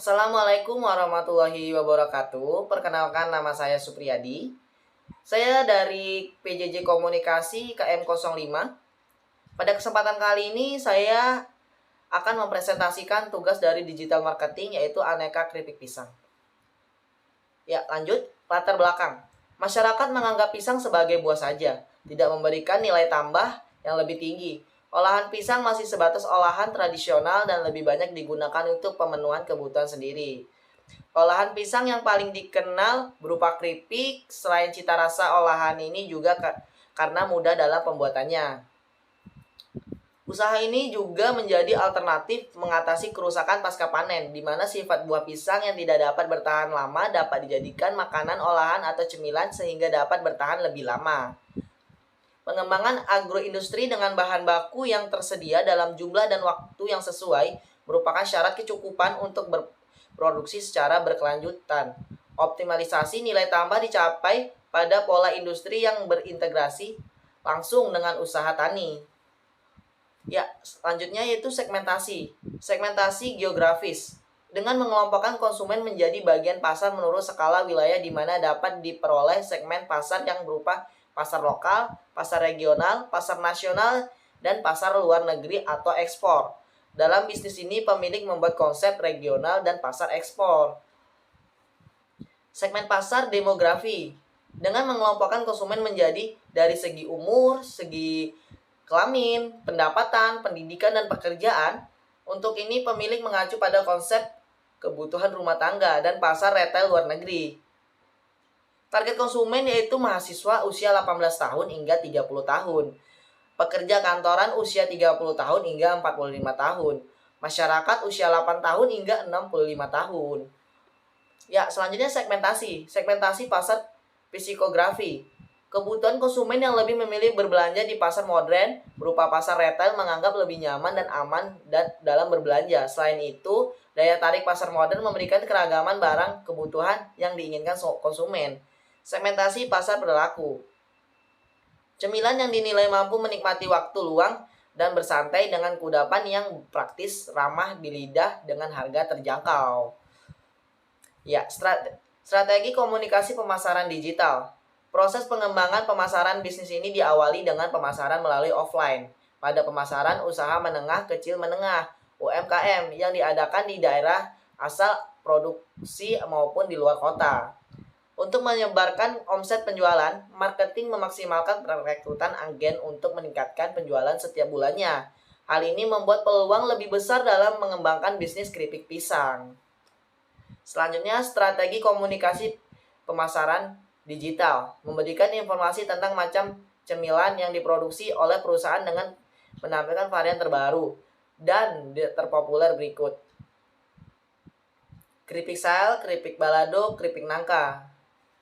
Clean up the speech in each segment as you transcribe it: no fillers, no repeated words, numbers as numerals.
Assalamualaikum warahmatullahi wabarakatuh. Perkenalkan, nama saya Supriyadi. Saya dari PJJ Komunikasi KM05. Pada kesempatan kali ini saya akan mempresentasikan tugas dari digital marketing, yaitu aneka keripik pisang. Ya, lanjut. Latar belakang. Masyarakat menganggap pisang sebagai buah saja, tidak memberikan nilai tambah yang lebih tinggi. Olahan pisang masih sebatas olahan tradisional dan lebih banyak digunakan untuk pemenuhan kebutuhan sendiri. Olahan pisang yang paling dikenal berupa keripik. Selain cita rasa, olahan ini juga karena mudah dalam pembuatannya. Usaha ini juga menjadi alternatif mengatasi kerusakan pasca panen, di mana sifat buah pisang yang tidak dapat bertahan lama dapat dijadikan makanan olahan atau cemilan sehingga dapat bertahan lebih lama. Pengembangan agroindustri dengan bahan baku yang tersedia dalam jumlah dan waktu yang sesuai merupakan syarat kecukupan untuk berproduksi secara berkelanjutan. Optimalisasi nilai tambah dicapai pada pola industri yang berintegrasi langsung dengan usaha tani. Ya, selanjutnya yaitu segmentasi. Segmentasi geografis. Dengan mengelompokkan konsumen menjadi bagian pasar menurut skala wilayah di mana dapat diperoleh segmen pasar yang berupa pasar lokal, pasar regional, pasar nasional, dan pasar luar negeri atau ekspor. Dalam bisnis ini, pemilik membuat konsep regional dan pasar ekspor. Segmen pasar demografi. Dengan mengelompokkan konsumen menjadi dari segi umur, segi kelamin, pendapatan, pendidikan, dan pekerjaan. Untuk ini, pemilik mengacu pada konsep kebutuhan rumah tangga dan pasar retail luar negeri. Target konsumen yaitu mahasiswa usia 18 tahun hingga 30 tahun. Pekerja kantoran usia 30 tahun hingga 45 tahun. Masyarakat usia 8 tahun hingga 65 tahun. Ya, selanjutnya segmentasi. Segmentasi pasar psikografi. Kebutuhan konsumen yang lebih memilih berbelanja di pasar modern berupa pasar retail menganggap lebih nyaman dan aman dalam berbelanja. Selain itu, daya tarik pasar modern memberikan keragaman barang kebutuhan yang diinginkan konsumen. Segmentasi pasar perilaku. Cemilan yang dinilai mampu menikmati waktu luang dan bersantai dengan kudapan yang praktis, ramah di lidah dengan harga terjangkau. Ya, strategi komunikasi pemasaran digital. Proses pengembangan pemasaran bisnis ini diawali dengan pemasaran melalui offline. Pada pemasaran usaha menengah kecil menengah (UMKM) yang diadakan di daerah asal produksi maupun di luar kota. Untuk menyebarkan omset penjualan, marketing memaksimalkan perekrutan agen untuk meningkatkan penjualan setiap bulannya. Hal ini membuat peluang lebih besar dalam mengembangkan bisnis keripik pisang. Selanjutnya, strategi komunikasi pemasaran digital. Memberikan informasi tentang macam cemilan yang diproduksi oleh perusahaan dengan menampilkan varian terbaru dan terpopuler berikut. Keripik sal, keripik balado, keripik nangka.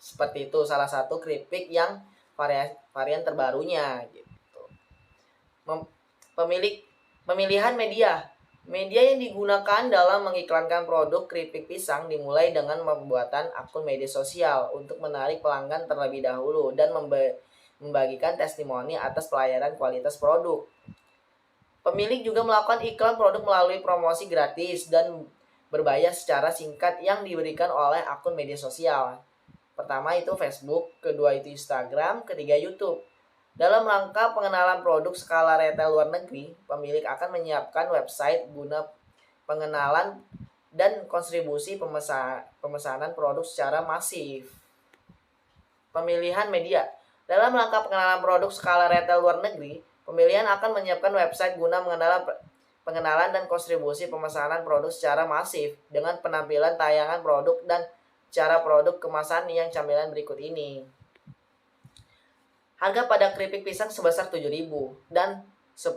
Seperti itu salah satu keripik yang varian terbarunya gitu. Pemilihan media. Media yang digunakan dalam mengiklankan produk keripik pisang dimulai dengan pembuatan akun media sosial untuk menarik pelanggan terlebih dahulu dan membagikan testimoni atas pelayanan kualitas produk. Pemilik juga melakukan iklan produk melalui promosi gratis dan berbayar secara singkat yang diberikan oleh akun media sosial. Pertama itu Facebook, kedua itu Instagram, ketiga YouTube. Dalam rangka pengenalan produk skala retail luar negeri, pemilik akan menyiapkan website guna pengenalan dan kontribusi pemesanan produk secara masif. Pemilihan media. Dalam rangka pengenalan produk skala retail luar negeri, pemilihan akan menyiapkan website guna pengenalan dan kontribusi pemesanan produk secara masif dengan penampilan tayangan produk dan cara produk kemasan yang camilan berikut ini. Harga pada keripik pisang sebesar 7.000 dan 10.000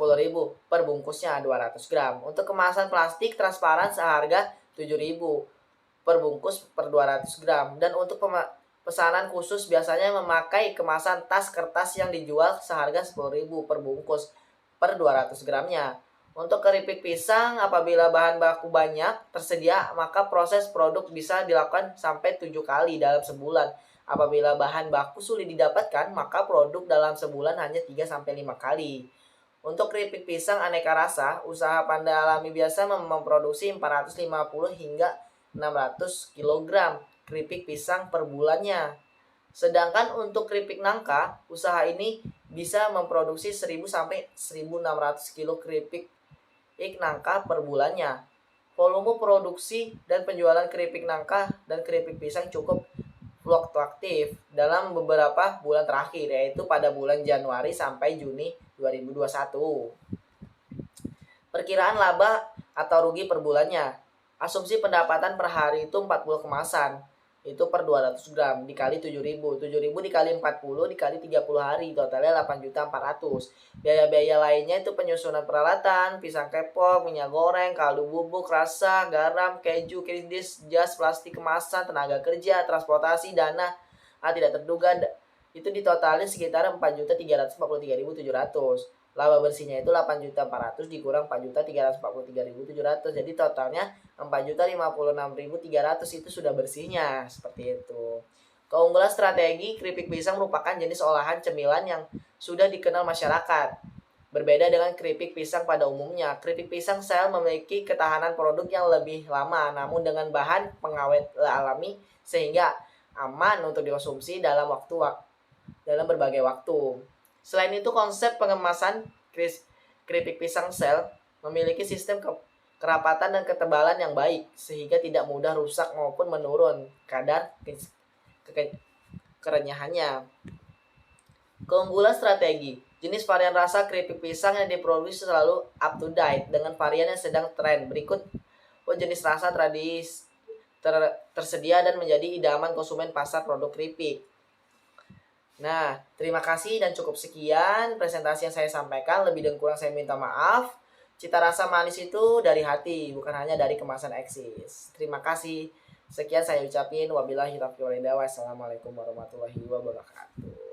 per bungkusnya 200 gram. Untuk kemasan plastik transparan seharga 7.000 per bungkus per 200 gram. Dan untuk pesanan khusus biasanya memakai kemasan tas kertas yang dijual seharga 10.000 per bungkus per 200 gramnya. Untuk keripik pisang, apabila bahan baku banyak tersedia, maka proses produk bisa dilakukan sampai 7 kali dalam sebulan. Apabila bahan baku sulit didapatkan, maka produk dalam sebulan hanya 3-5 kali. Untuk keripik pisang aneka rasa, usaha Panda Alami biasa memproduksi 450 hingga 600 kg keripik pisang per bulannya. Sedangkan untuk keripik nangka, usaha ini bisa memproduksi 1000 sampai 1600 kg keripik nangka per bulannya. Volume produksi dan penjualan keripik nangka dan keripik pisang cukup fluktuatif dalam beberapa bulan terakhir, yaitu pada bulan Januari sampai Juni 2021. Perkiraan laba atau rugi per bulannya. Asumsi pendapatan per hari itu 40 kemasan. Itu per 200 gram dikali 7.000. 7.000 dikali 40 dikali 30 hari. Totalnya 8.400.000. Biaya-biaya lainnya itu penyusunan peralatan, pisang kepok, minyak goreng, kaldu bubuk, rasa, garam, keju, kidis, jas, plastik kemasan, tenaga kerja, transportasi, dana tidak terduga. Itu ditotalin sekitar 4.343.700. Laba bersihnya itu 8.400.000 dikurang 4.343.700. Jadi totalnya 4.056.300 itu sudah bersihnya. Seperti itu. Keunggulan strategi keripik pisang merupakan jenis olahan cemilan yang sudah dikenal masyarakat. Berbeda dengan keripik pisang pada umumnya, keripik pisang sel memiliki ketahanan produk yang lebih lama, namun dengan bahan pengawet alami sehingga aman untuk dikonsumsi dalam berbagai waktu. Selain itu, konsep pengemasan keripik pisang sel memiliki sistem kerapatan dan ketebalan yang baik sehingga tidak mudah rusak maupun menurun kadar kerenyahannya. Keunggulan strategi. Jenis varian rasa keripik pisang yang diproduksi selalu up to date dengan varian yang sedang tren. Berikut jenis rasa tersedia dan menjadi idaman konsumen pasar produk keripik. Nah, terima kasih dan cukup sekian presentasi yang saya sampaikan. Lebih dan kurang saya minta maaf. Cita rasa manis itu dari hati, bukan hanya dari kemasan eksis. Terima kasih. Sekian saya ucapin. Wabillahi taufiq wal hidayah. Wassalamualaikum warahmatullahi wabarakatuh.